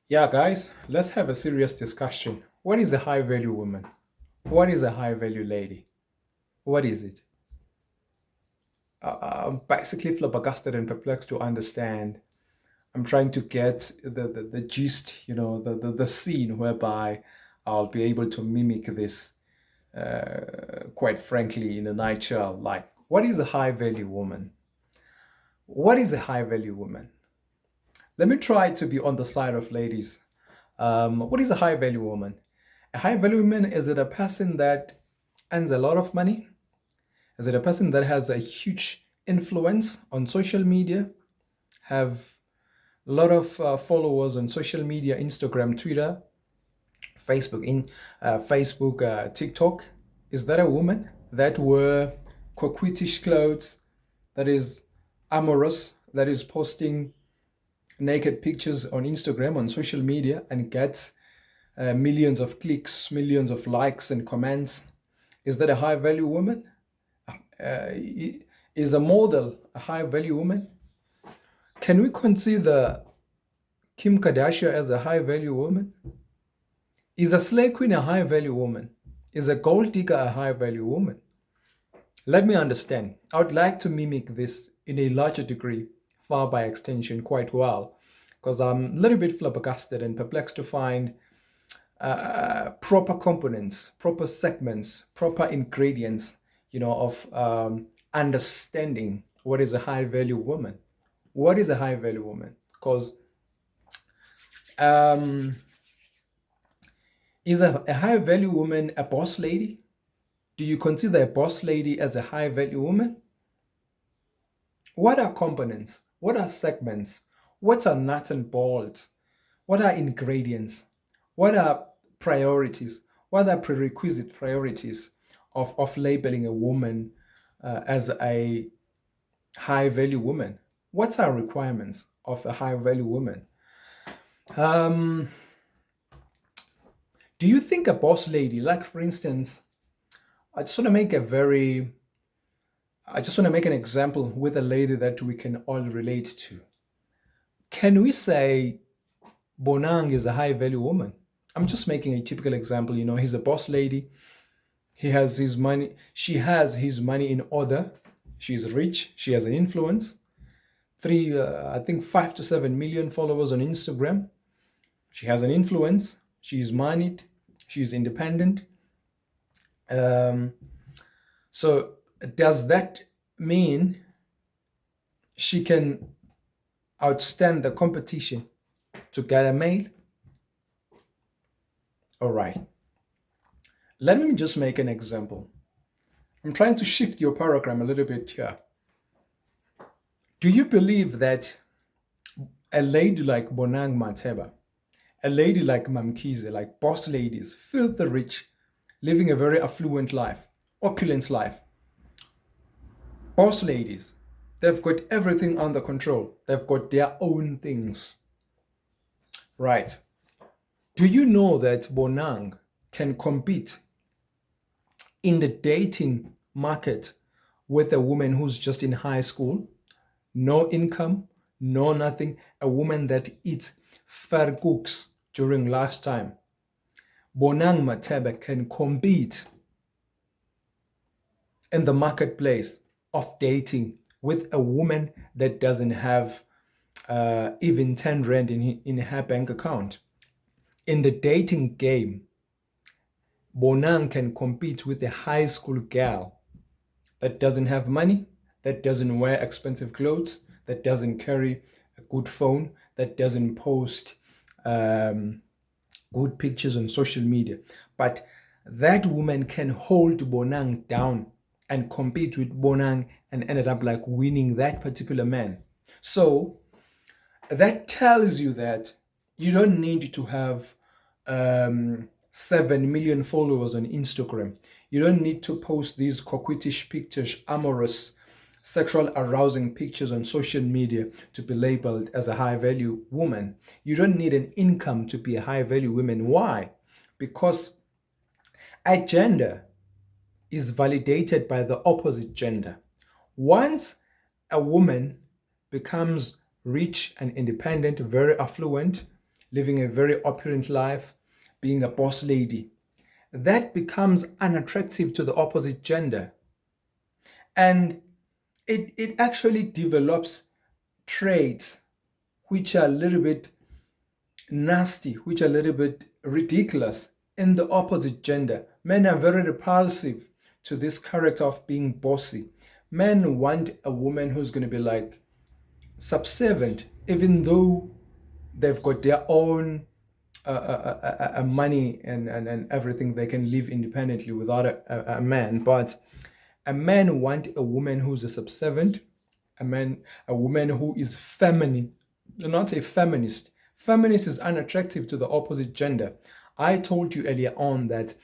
Yeah, guys, let's have a serious discussion. What is a high value woman? What is a high value lady? What is it? I'm basically flabbergasted and perplexed to understand. I'm trying to get the gist, the scene whereby I'll be able to mimic this, quite frankly, in a nutshell. Like, what is a high value woman? What is a high value woman? Let me try to be on the side of ladies. What is a high value woman? A high value woman is it a person that earns a lot of money? Is it a person that has a huge influence on social media? Have a lot of followers on social media, Instagram, Twitter, TikTok? Is that a woman that wear coquettish clothes, that is amorous, that is posting naked pictures on Instagram, on social media, and gets millions of clicks, millions of likes and comments? Is that a high value woman? Uh, is a model a high value woman? Can we consider Kim Kardashian as a high value woman? Is a slay queen a high value woman? Is a gold digger a high value woman? Let me understand. I would like to mimic this in a larger degree, far by extension, quite well, because I'm a little bit flabbergasted and perplexed to find proper components, proper segments, proper ingredients, of understanding what is a high value woman. What is a high value woman? Because um, is a high value woman a boss lady? Do you consider a boss lady as a high value woman? What are components? What are segments? What are nuts and bolts? What are ingredients? What are priorities? What are prerequisite priorities of labeling a woman as a high value woman? What are requirements of a high value woman? Um, do you think a boss lady, like for instance, I just want to make a very, I just want to make an example with a lady that we can all relate to. Can we say Bonang is a high value woman? I'm just making a typical example. He's a boss lady. He has his money. She has his money in order. She's rich. She has an influence. I think 5 to 7 million followers on Instagram. She has an influence. She's moneyed. She's independent. Um, so does that mean she can outstand the competition to get a male? All right. Let me just make an example. I'm trying to shift your paradigm a little bit here. Do you believe that a lady like Bonang Mateba, a lady like Mamkize, like boss ladies, filthy rich, living a very affluent life, opulent life, boss ladies, they've got everything under control. They've got their own things. Right. Do you know that Bonang can compete in the dating market with a woman who's just in high school, no income, no nothing, a woman that eats fair cooks during lunchtime? Bonang Matebe can compete in the marketplace of dating with a woman that doesn't have even 10 rand in her bank account. In the dating game, Bonang can compete with a high school girl that doesn't have money, that doesn't wear expensive clothes, that doesn't carry a good phone, that doesn't post good pictures on social media. But that woman can hold Bonang down and compete with Bonang and ended up like winning that particular man. So that tells you that you don't need to have 7 million followers on Instagram. You don't need to post these coquettish pictures, amorous, sexual arousing pictures on social media to be labeled as a high value woman. You don't need an income to be a high value woman. Why? Because a gender is validated by the opposite gender. Once a woman becomes rich and independent, very affluent, living a very opulent life, being a boss lady, that becomes unattractive to the opposite gender. And it actually develops traits which are a little bit nasty, which are a little bit ridiculous in the opposite gender. Men are very repulsive to this character of being bossy. Men want a woman who's going to be like subservient, even though they've got their own money and everything. They can live independently without a man. But a man want a woman who's a subservient, a woman who is feminine, not a feminist. Feminist is unattractive to the opposite gender. I told you earlier on that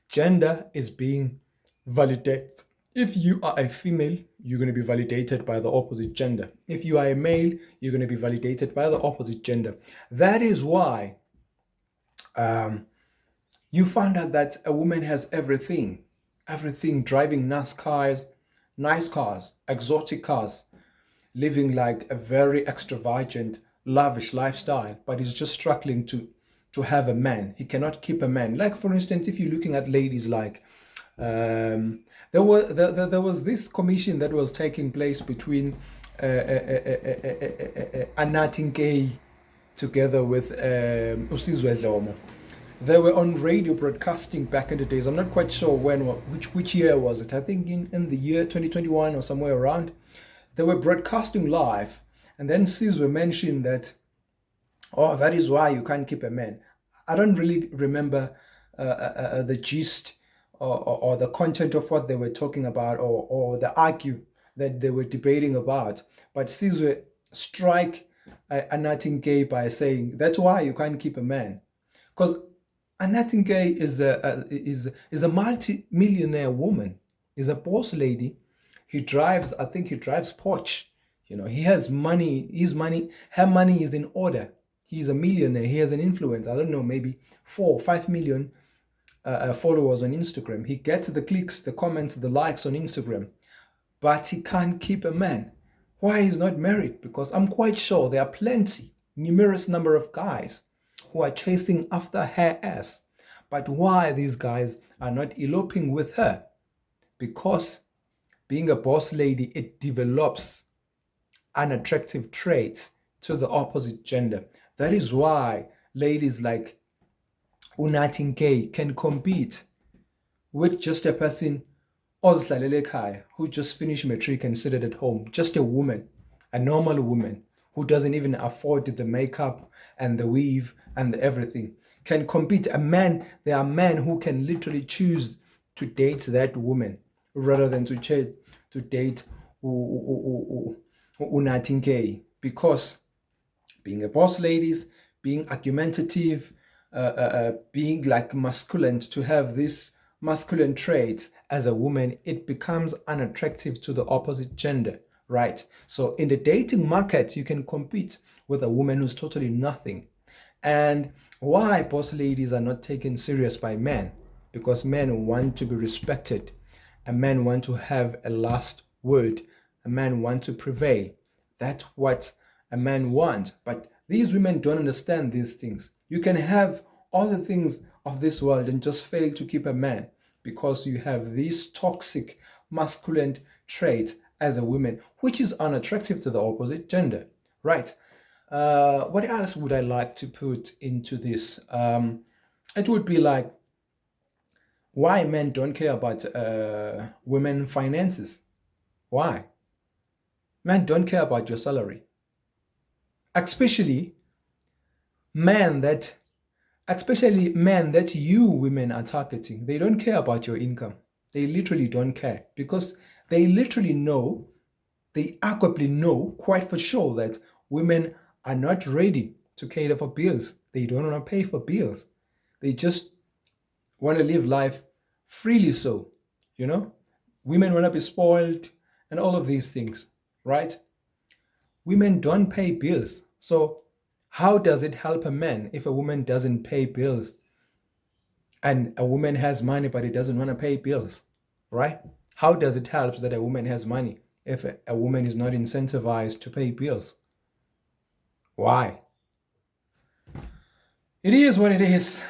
gender is being validated. If you are a female, you're going to be validated by the opposite gender. If you are a male, you're going to be validated by the opposite gender. That is why you find out that a woman has everything, driving nice cars, exotic cars, living like a very extravagant, lavish lifestyle, but he's just struggling to have a man. He cannot keep a man. Like, for instance, if you're looking at ladies like there was this commission that was taking place between Anathi Nkei together with Usizwe Dlomo. They were on radio broadcasting back in the days. I'm not quite sure which year was it. I think in the year 2021 or somewhere around. They were broadcasting live, and then Sizwe mentioned that, oh, that is why you can't keep a man. I don't really remember the gist or the content of what they were talking about, or the argue that they were debating about. But Sizwe strike Anathi Nkei by saying that's why you can't keep a man, because Anathi Nkei is a multi-millionaire woman, is a boss lady. I think he drives Porsche. He has money. Her money is in order. He's a millionaire. He has an influence. I don't know, maybe 4 or 5 million followers on Instagram. He gets the clicks, the comments, the likes on Instagram, but he can't keep a man. Why he's not married? Because I'm quite sure there are numerous number of guys who are chasing after her ass. But why these guys are not eloping with her? Because being a boss lady, it develops unattractive traits to the opposite gender. That is why ladies like Anathi Nkei can compete with just a person who just finished matric and sitting at home. Just a woman, a normal woman who doesn't even afford the makeup and the weave and everything, can compete. There are men who can literally choose to date that woman rather than to date Anathi Nkei, because being a boss ladies, being argumentative, being like masculine, to have this masculine traits as a woman, it becomes unattractive to the opposite gender, right? So in the dating market, you can compete with a woman who's totally nothing. And why boss ladies are not taken serious by men? Because men want to be respected. A man want to have a last word. A man want to prevail. That's what a man wants. But these women don't understand these things. You can have all the things of this world and just fail to keep a man because you have these toxic masculine traits as a woman, which is unattractive to the opposite gender, right? What else would I like to put into this? It would be like, why men don't care about women finances. Why? Men don't care about your salary. Especially men that you women are targeting. They don't care about your income. They literally don't care, because they literally know, they arguably know quite for sure that women are not ready to cater for bills. They don't want to pay for bills. They just want to live life freely. So, women want to be spoiled and all of these things, right? Women don't pay bills. So how does it help a man if a woman doesn't pay bills? And a woman has money, but he doesn't want to pay bills, right? How does it help that a woman has money if a woman is not incentivized to pay bills? Why? It is what it is.